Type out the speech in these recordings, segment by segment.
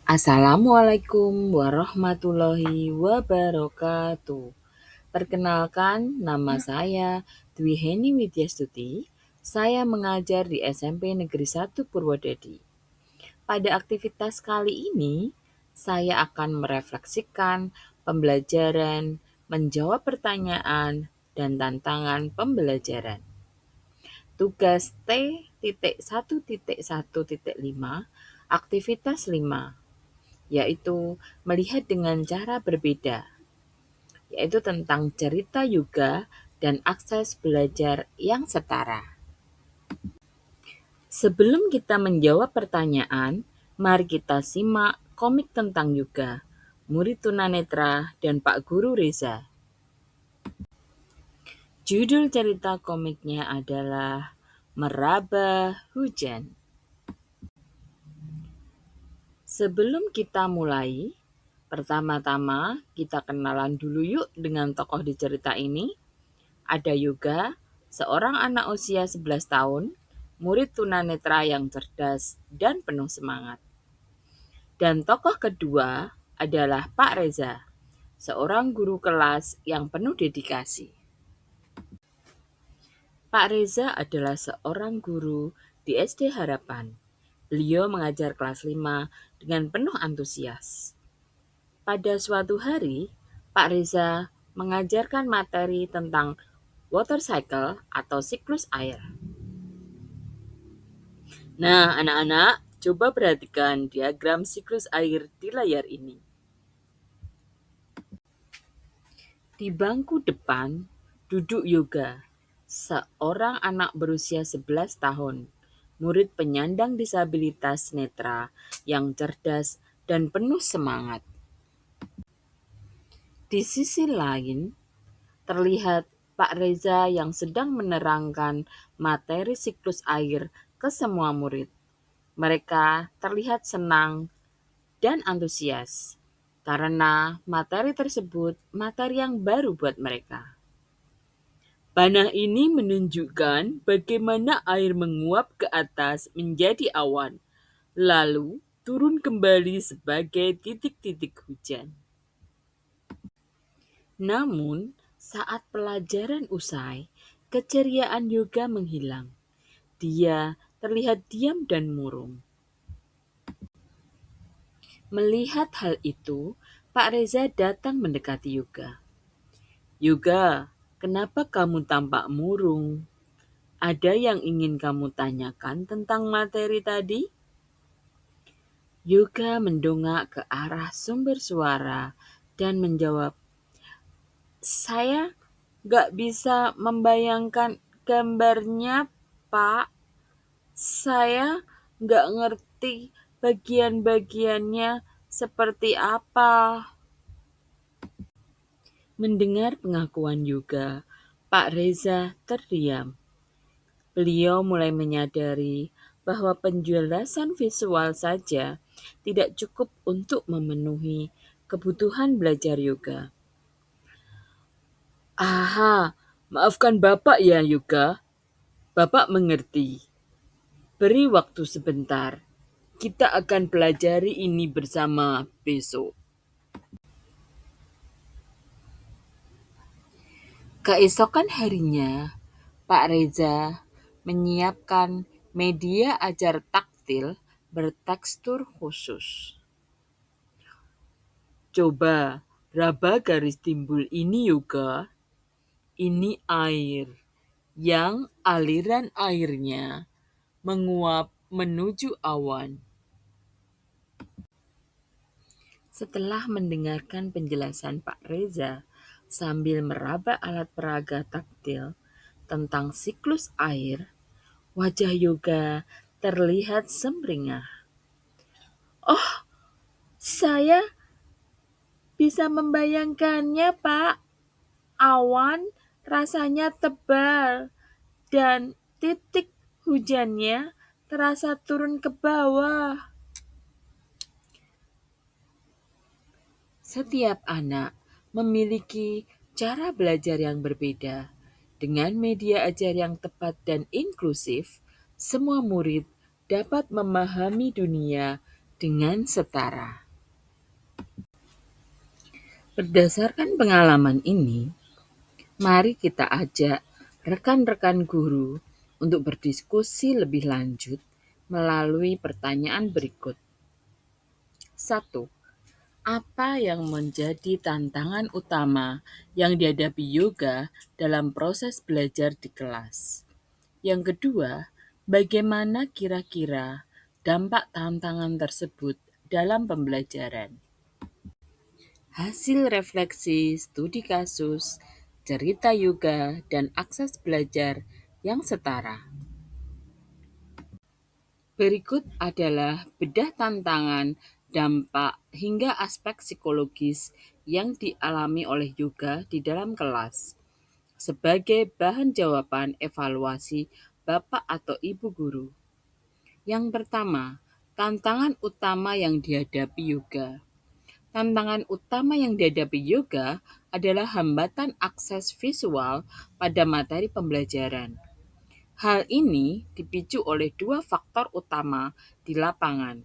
Assalamualaikum warahmatullahi wabarakatuh. Perkenalkan, nama saya Dwi Heni Widyastuti. Saya mengajar di SMP Negeri 1 Purwodadi. Pada aktivitas kali ini, saya akan merefleksikan pembelajaran, menjawab pertanyaan, dan tantangan pembelajaran. Tugas T.1.1.5, aktivitas 5, yaitu melihat dengan cara berbeda, yaitu tentang cerita yoga dan akses belajar yang setara. Sebelum kita menjawab pertanyaan, mari kita simak komik tentang yoga, Murid Tunanetra dan Pak Guru Reza. Judul cerita komiknya adalah Meraba Hujan. Sebelum kita mulai, pertama-tama kita kenalan dulu yuk dengan tokoh di cerita ini. Ada Yoga, seorang anak usia 11 tahun, murid tunanetra yang cerdas dan penuh semangat. Dan tokoh kedua adalah Pak Reza, seorang guru kelas yang penuh dedikasi. Pak Reza adalah seorang guru di SD Harapan. Beliau mengajar kelas 5 dengan penuh antusias. Pada suatu hari, Pak Reza mengajarkan materi tentang water cycle atau siklus air. Nah, anak-anak, coba perhatikan diagram siklus air di layar ini. Di bangku depan, duduk Yoga, seorang anak berusia 11 tahun, murid penyandang disabilitas netra yang cerdas dan penuh semangat. Di sisi lain, terlihat Pak Reza yang sedang menerangkan materi siklus air ke semua murid. Mereka terlihat senang dan antusias karena materi tersebut materi yang baru buat mereka. Panah ini menunjukkan bagaimana air menguap ke atas menjadi awan, lalu turun kembali sebagai titik-titik hujan. Namun, saat pelajaran usai, keceriaan Yoga menghilang. Dia terlihat diam dan murung. Melihat hal itu, Pak Reza datang mendekati Yoga. Yoga, kenapa kamu tampak murung? Ada yang ingin kamu tanyakan tentang materi tadi? Yoga mendongak ke arah sumber suara dan menjawab, saya gak bisa membayangkan gambarnya, Pak. Saya gak ngerti bagian-bagiannya seperti apa. Mendengar pengakuan Yoga, Pak Reza terdiam. Beliau mulai menyadari bahwa penjelasan visual saja tidak cukup untuk memenuhi kebutuhan belajar yoga. Aha, maafkan Bapak ya Yoga. Bapak mengerti. Beri waktu sebentar. Kita akan pelajari ini bersama besok. Keesokan harinya, Pak Reza menyiapkan media ajar taktil bertekstur khusus. Coba raba garis timbul ini Yoga. Ini air yang aliran airnya menguap menuju awan. Setelah mendengarkan penjelasan Pak Reza sambil meraba alat peraga taktil tentang siklus air, wajah Yoga terlihat sumringah. Oh, saya bisa membayangkannya, Pak. Awan rasanya tebal dan titik hujannya terasa turun ke bawah. Setiap anak memiliki cara belajar yang berbeda. Dengan media ajar yang tepat dan inklusif, semua murid dapat memahami dunia dengan setara. Berdasarkan pengalaman ini, mari kita ajak rekan-rekan guru untuk berdiskusi lebih lanjut melalui pertanyaan berikut. 1. Apa yang menjadi tantangan utama yang dihadapi Yoga dalam proses belajar di kelas? Yang kedua, bagaimana kira-kira dampak tantangan tersebut dalam pembelajaran? Hasil refleksi studi kasus, cerita Yoga, dan akses belajar yang setara. Berikut adalah bedah tantangan, dampak, hingga aspek psikologis yang dialami oleh Yoga di dalam kelas sebagai bahan jawaban evaluasi Bapak atau Ibu guru. Yang pertama, tantangan utama yang dihadapi Yoga. Tantangan utama yang dihadapi Yoga adalah hambatan akses visual pada materi pembelajaran. Hal ini dipicu oleh dua faktor utama di lapangan.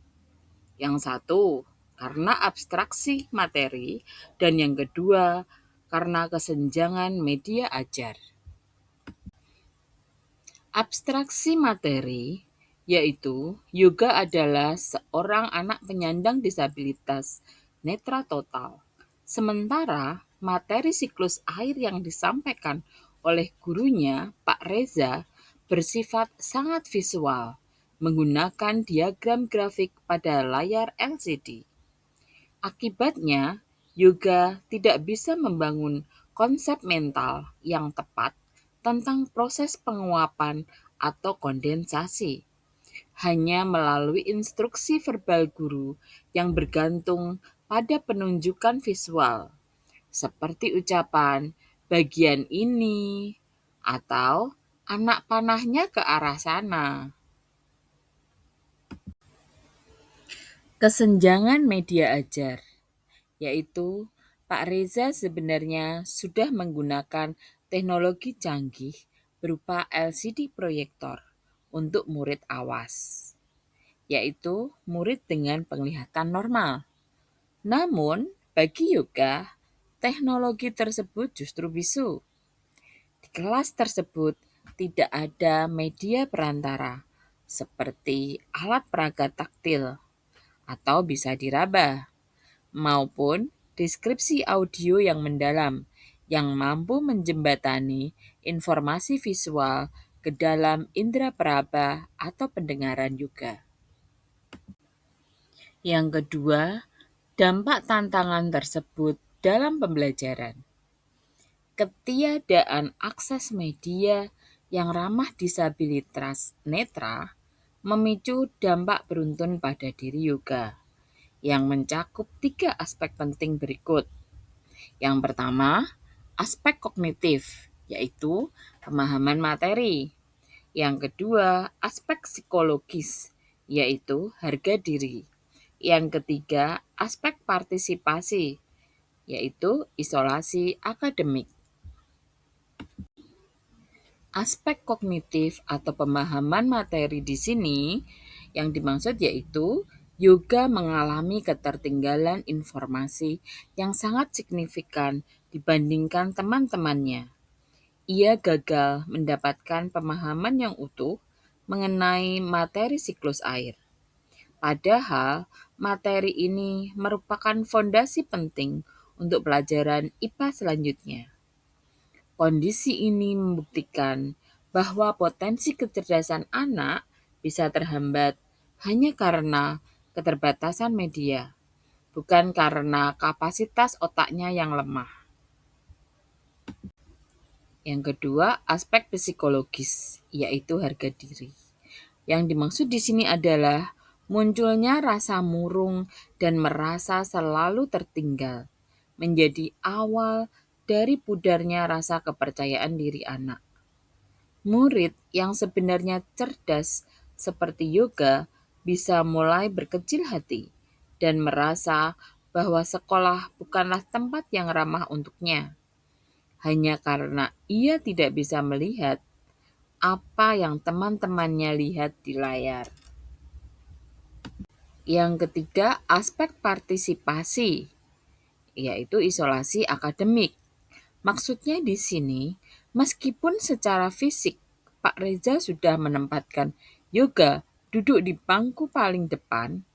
Yang satu, karena abstraksi materi, dan yang kedua, karena kesenjangan media ajar. Abstraksi materi, yaitu Yoga adalah seorang anak penyandang disabilitas netra total. Sementara materi siklus air yang disampaikan oleh gurunya, Pak Reza, bersifat sangat visual, menggunakan diagram grafik pada layar LCD. Akibatnya, Yoga tidak bisa membangun konsep mental yang tepat tentang proses penguapan atau kondensasi, hanya melalui instruksi verbal guru yang bergantung pada penunjukan visual, seperti ucapan "bagian ini" atau "anak panahnya ke arah sana". Kesenjangan media ajar, yaitu Pak Reza sebenarnya sudah menggunakan teknologi canggih berupa LCD proyektor untuk murid awas, yaitu murid dengan penglihatan normal. Namun, bagi Yoga, teknologi tersebut justru bisu. Di kelas tersebut tidak ada media perantara, seperti alat peraga taktil atau bisa diraba, maupun deskripsi audio yang mendalam yang mampu menjembatani informasi visual ke dalam indera peraba atau pendengaran juga. Yang kedua, dampak tantangan tersebut dalam pembelajaran. Ketiadaan akses media yang ramah disabilitas netra memicu dampak beruntun pada diri Yoga yang mencakup 3 aspek penting berikut. Yang pertama, aspek kognitif, yaitu pemahaman materi. Yang kedua, aspek psikologis, yaitu harga diri. Yang ketiga, aspek partisipasi, yaitu isolasi akademik. Aspek kognitif atau pemahaman materi di sini yang dimaksud yaitu Yoga mengalami ketertinggalan informasi yang sangat signifikan dibandingkan teman-temannya. Ia gagal mendapatkan pemahaman yang utuh mengenai materi siklus air. Padahal materi ini merupakan fondasi penting untuk pelajaran IPA selanjutnya. Kondisi ini membuktikan bahwa potensi kecerdasan anak bisa terhambat hanya karena keterbatasan media, bukan karena kapasitas otaknya yang lemah. Yang kedua, aspek psikologis, yaitu harga diri. Yang dimaksud di sini adalah munculnya rasa murung dan merasa selalu tertinggal, menjadi awal dari pudarnya rasa kepercayaan diri anak. Murid yang sebenarnya cerdas seperti Yoga bisa mulai berkecil hati dan merasa bahwa sekolah bukanlah tempat yang ramah untuknya, hanya karena ia tidak bisa melihat apa yang teman-temannya lihat di layar. Yang ketiga, aspek partisipasi, yaitu isolasi akademik. Maksudnya di sini, meskipun secara fisik Pak Reza sudah menempatkan yoga duduk di bangku paling depan,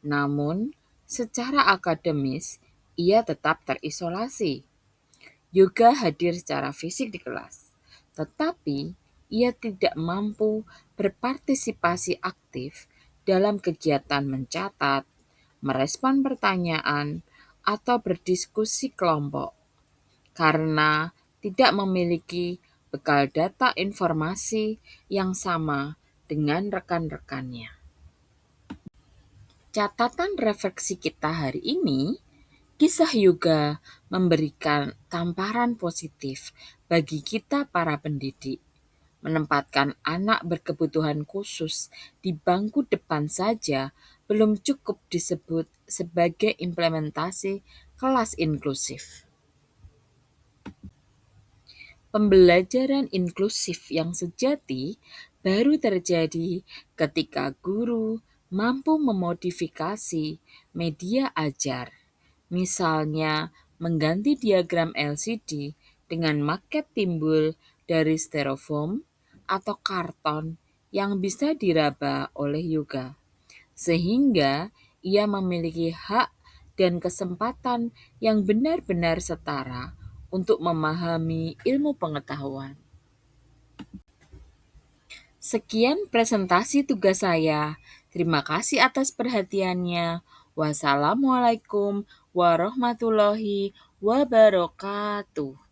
namun secara akademis ia tetap terisolasi. Yoga hadir secara fisik di kelas, tetapi ia tidak mampu berpartisipasi aktif dalam kegiatan mencatat, merespon pertanyaan, atau berdiskusi kelompok karena tidak memiliki bekal data informasi yang sama dengan rekan-rekannya. Catatan refleksi kita hari ini, kisah yoga memberikan tamparan positif bagi kita para pendidik. Menempatkan anak berkebutuhan khusus di bangku depan saja belum cukup disebut sebagai implementasi kelas inklusif. Pembelajaran inklusif yang sejati baru terjadi ketika guru mampu memodifikasi media ajar, misalnya mengganti diagram LCD dengan maket timbul dari styrofoam atau karton yang bisa diraba oleh yoga, sehingga ia memiliki hak dan kesempatan yang benar-benar setara untuk memahami ilmu pengetahuan. Sekian presentasi tugas saya. Terima kasih atas perhatiannya. Wassalamualaikum warahmatullahi wabarakatuh.